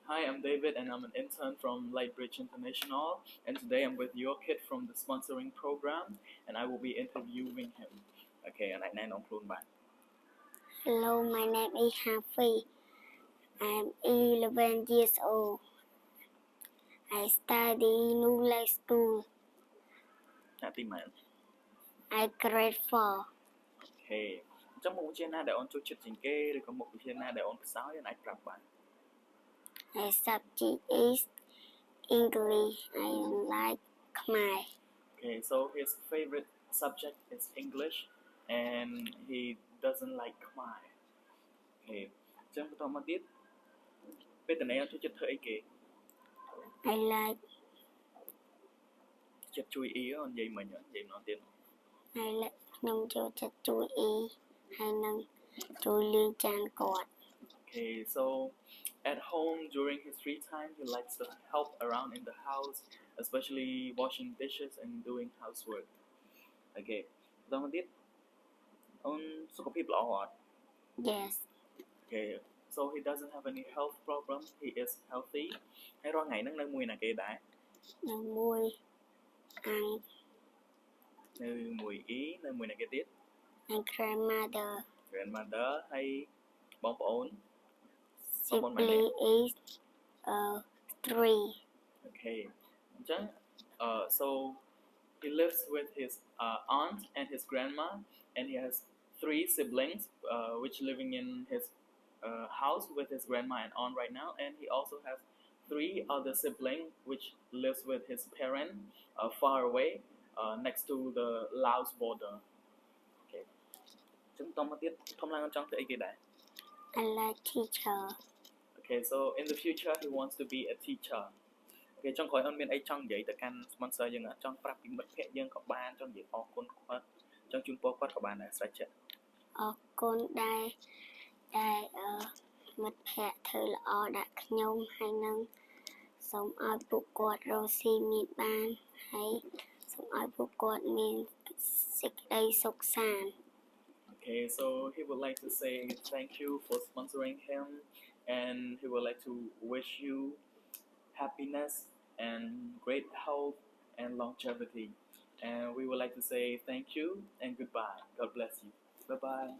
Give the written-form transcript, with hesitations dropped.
Hi, I'm David, and I'm an intern from Lightbridge International. And today I'm with your kid from the sponsoring program, and I will be interviewing him. Okay, and I know Plunban. Hello, my name is Hafi. I'm 11 years old. I study New Life School. Happy man. I grade 4. Okay. Trong một viết na để on chụp chính kê, rồi có một viết na để on sáu cho này prap bạn. My subject is English. I like Khmer. Okay, so his favorite subject is English, and he doesn't like Khmer. Okay. Trong một mà tiết, bây giờ này on chụp thơ ấy kì. I like Chụp chui ý on vậy mà nhớ, vậy nó tiền. I like ខ្ញុំចូលចិត្តជួយអ៊ីហើយនឹងជួយលាងចានគាត់ Okay, so at home during his free time, he likes to help around in the house, especially washing dishes and doing housework. Okay, Dòng tiếp, ông sức khỏeល្អអត់? Yes. Okay, so he doesn't have any health problems. He is healthy. ហើយរាល់ថ្ងៃហ្នឹងនៅមួយណាគេដែរ? នៅមួយអាំង នៅមួយអ៊ី នៅមួយណាគេទៀត? and grandmother. Grandmother ហើយបងប្អូន Sibling is 3. Okay. អញ្ចឹង so he lives with his aunt and his grandma, and he has 3 siblings, which living in his house with his grandma and aunt right now, and he also has 3 other siblings which lives with his parent far away, next to the Laos border. Okay. ចឹងតមកទៀតធំឡើងចង់ធ្វើអីគេដែរ? I like teacher. Okay, so in the future he wants to be a teacher. គេចង់ក្រោយអូនមានអីចង់និយាយទៅកាន់ sponsor យើងចង់ប្រាប់ពីមិត្តភ័ក្តិយើងក៏បានចង់និយាយអរគុណគាត់ចង់ជូនពរគាត់ក៏បានដែរស្រេចចិត្ត អរគុណដែរមិត្តភ័ក្តិធ្វើល្អដាក់ខ្ញុំហើយនឹងសូមឲ្យពួកគាត់រស់ស៊ីមានបានហើយសូមឲ្យពួកគាត់មានសេចក្តីសុខសាន្ត Okay, so he would like to say thank you for sponsoring him, and he would like to wish you happiness and great health and longevity. And we would like to say thank you and goodbye. God bless you. Bye bye.